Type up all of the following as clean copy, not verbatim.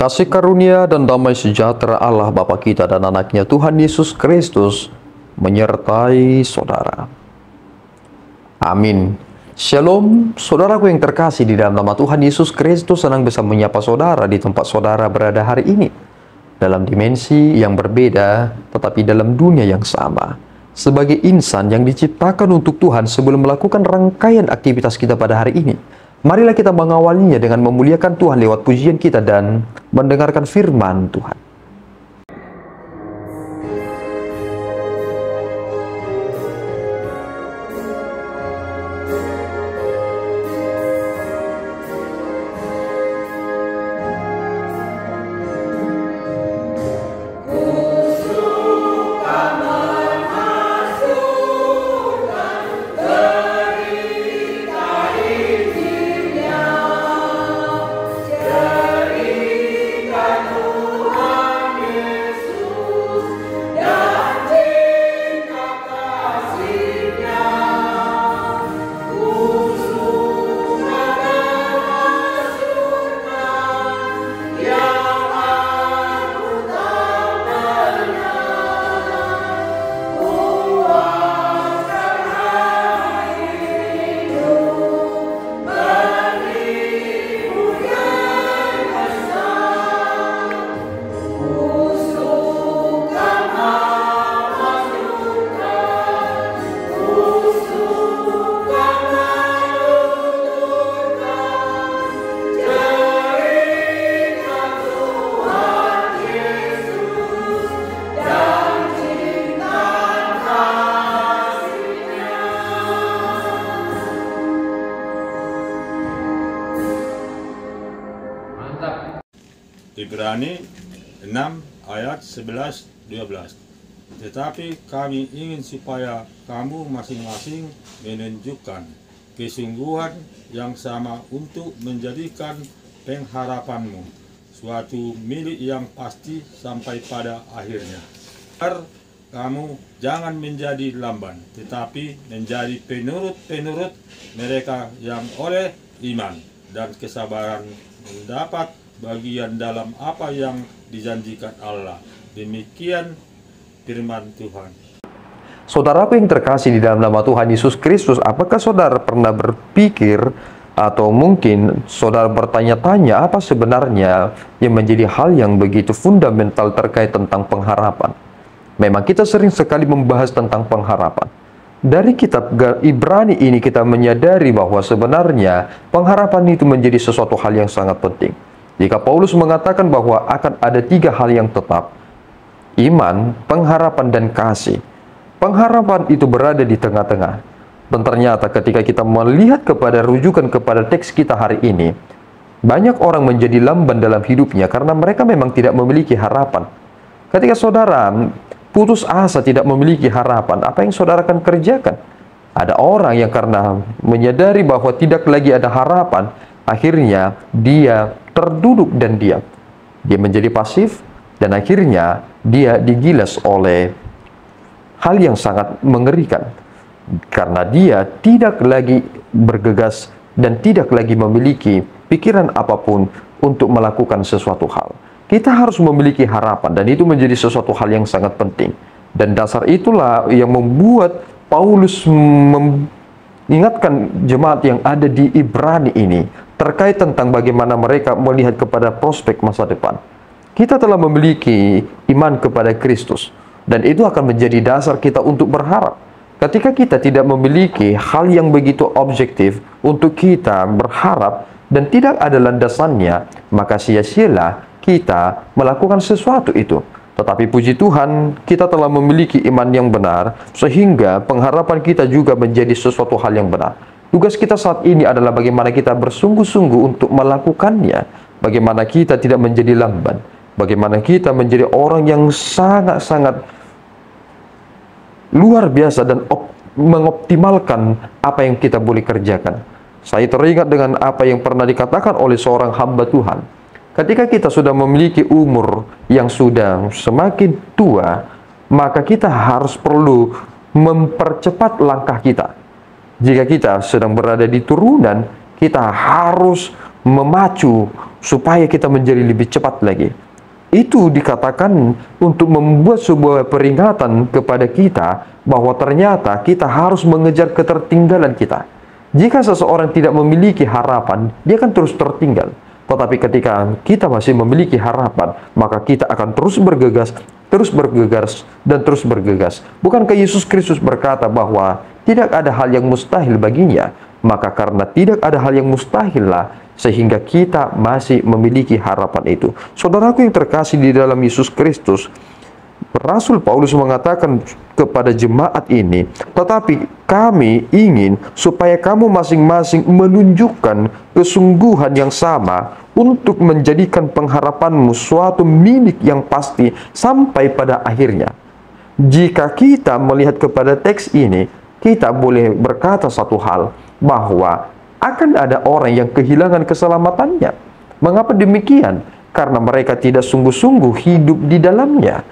Kasih karunia dan damai sejahtera Allah Bapa kita dan anaknya Tuhan Yesus Kristus menyertai saudara. Amin. Shalom, saudaraku yang terkasih di dalam nama Tuhan Yesus Kristus. Senang bisa menyapa saudara di tempat saudara berada hari ini. Dalam dimensi yang berbeda, tetapi dalam dunia yang sama. Sebagai insan yang diciptakan untuk Tuhan sebelum melakukan rangkaian aktivitas kita pada hari ini. Marilah kita mengawalinya dengan memuliakan Tuhan lewat pujian kita dan mendengarkan firman Tuhan. Ibrani 6 ayat 11-12. Tetapi kami ingin supaya kamu masing-masing menunjukkan kesungguhan yang sama untuk menjadikan pengharapanmu suatu milik yang pasti sampai pada akhirnya. Agar kamu jangan menjadi lamban, tetapi menjadi penurut-penurut mereka yang oleh iman dan kesabaran mendapat bagian dalam apa yang dijanjikan Allah. Demikian firman Tuhan. Saudaraku yang terkasih di dalam nama Tuhan Yesus Kristus, apakah saudara pernah berpikir atau mungkin saudara bertanya-tanya apa sebenarnya yang menjadi hal yang begitu fundamental terkait tentang pengharapan? Memang kita sering sekali membahas tentang pengharapan. Dari kitab Ibrani ini kita menyadari bahwa sebenarnya pengharapan itu menjadi sesuatu hal yang sangat penting. Jika Paulus mengatakan bahwa akan ada 3 hal yang tetap, iman, pengharapan, dan kasih. Pengharapan itu berada di tengah-tengah. Dan ternyata ketika kita melihat rujukan kepada teks kita hari ini, banyak orang menjadi lamban dalam hidupnya karena mereka memang tidak memiliki harapan. Ketika saudara putus asa, tidak memiliki harapan, apa yang saudara akan kerjakan? Ada orang yang karena menyadari bahwa tidak lagi ada harapan, akhirnya dia terduduk dan diam. Dia menjadi pasif dan akhirnya dia digilas oleh hal yang sangat mengerikan. Karena dia tidak lagi bergegas dan tidak lagi memiliki pikiran apapun untuk melakukan sesuatu hal. Kita harus memiliki harapan dan itu menjadi sesuatu hal yang sangat penting. Dan dasar itulah yang membuat Paulus mengingatkan jemaat yang ada di Ibrani ini terkait tentang bagaimana mereka melihat kepada prospek masa depan. Kita telah memiliki iman kepada Kristus, dan itu akan menjadi dasar kita untuk berharap. Ketika kita tidak memiliki hal yang begitu objektif untuk kita berharap, dan tidak ada landasannya, maka sia-sialah kita melakukan sesuatu itu. Tetapi puji Tuhan, kita telah memiliki iman yang benar, sehingga pengharapan kita juga menjadi sesuatu hal yang benar. Tugas kita saat ini adalah bagaimana kita bersungguh-sungguh untuk melakukannya. Bagaimana kita tidak menjadi lamban. Bagaimana kita menjadi orang yang sangat-sangat luar biasa dan mengoptimalkan apa yang kita boleh kerjakan. Saya teringat dengan apa yang pernah dikatakan oleh seorang hamba Tuhan. Ketika kita sudah memiliki umur yang sudah semakin tua, maka kita harus perlu mempercepat langkah kita. Jika kita sedang berada di turunan, kita harus memacu supaya kita menjadi lebih cepat lagi. Itu dikatakan untuk membuat sebuah peringatan kepada kita bahwa ternyata kita harus mengejar ketertinggalan kita. Jika seseorang tidak memiliki harapan, dia akan terus tertinggal. Tetapi ketika kita masih memiliki harapan, maka kita akan terus bergegas, dan terus bergegas. Bukankah Yesus Kristus berkata bahwa tidak ada hal yang mustahil baginya? Maka karena tidak ada hal yang mustahil lah, sehingga kita masih memiliki harapan itu. Saudaraku yang terkasih di dalam Yesus Kristus, Rasul Paulus mengatakan kepada jemaat ini, tetapi kami ingin supaya kamu masing-masing menunjukkan kesungguhan yang sama untuk menjadikan pengharapanmu suatu milik yang pasti sampai pada akhirnya. Jika kita melihat kepada teks ini, kita boleh berkata satu hal, bahwa akan ada orang yang kehilangan keselamatannya. Mengapa demikian? Karena mereka tidak sungguh-sungguh hidup di dalamnya.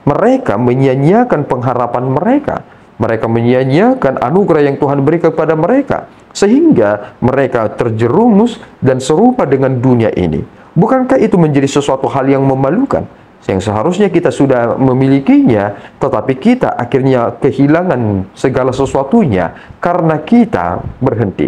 Mereka menyia-nyiakan pengharapan mereka. Mereka menyia-nyiakan anugerah yang Tuhan berikan kepada mereka. Sehingga mereka terjerumus dan serupa dengan dunia ini. Bukankah itu menjadi sesuatu hal yang memalukan? Yang seharusnya kita sudah memilikinya, tetapi kita akhirnya kehilangan segala sesuatunya karena kita berhenti.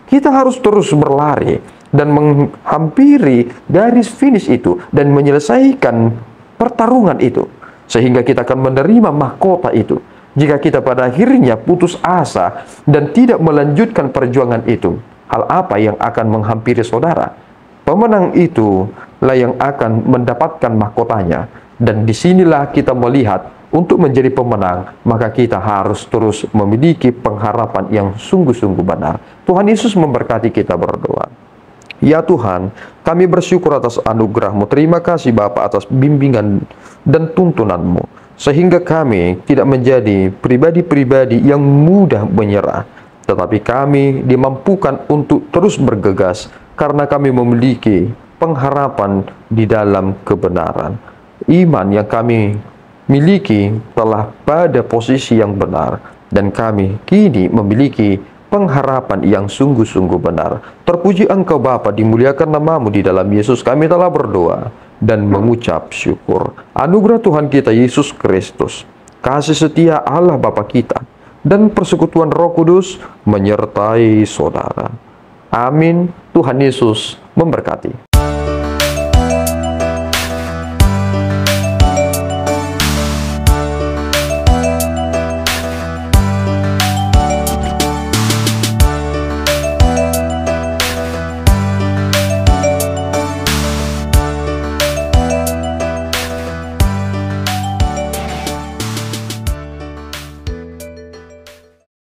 Kita harus terus berlari dan menghampiri garis finish itu dan menyelesaikan pertarungan itu, sehingga kita akan menerima mahkota itu. Jika kita pada akhirnya putus asa dan tidak melanjutkan perjuangan itu, hal apa yang akan menghampiri saudara? Pemenang itu lah yang akan mendapatkan mahkotanya. Dan disinilah kita melihat untuk menjadi pemenang, maka kita harus terus memiliki pengharapan yang sungguh-sungguh benar. Tuhan Yesus memberkati kita berdoa. Ya Tuhan, kami bersyukur atas anugerah-Mu. Terima kasih Bapa atas bimbingan dan tuntunan-Mu, sehingga kami tidak menjadi pribadi-pribadi yang mudah menyerah, tetapi kami dimampukan untuk terus bergegas karena kami memiliki pengharapan di dalam kebenaran. Iman yang kami miliki telah pada posisi yang benar, dan kami kini memiliki pengharapan yang sungguh-sungguh benar. Terpuji Engkau Bapa, dimuliakan nama-Mu di dalam Yesus kami telah berdoa dan mengucap syukur. Anugerah Tuhan kita Yesus Kristus, kasih setia Allah Bapa kita, dan persekutuan Roh Kudus menyertai saudara. Amin. Tuhan Yesus memberkati.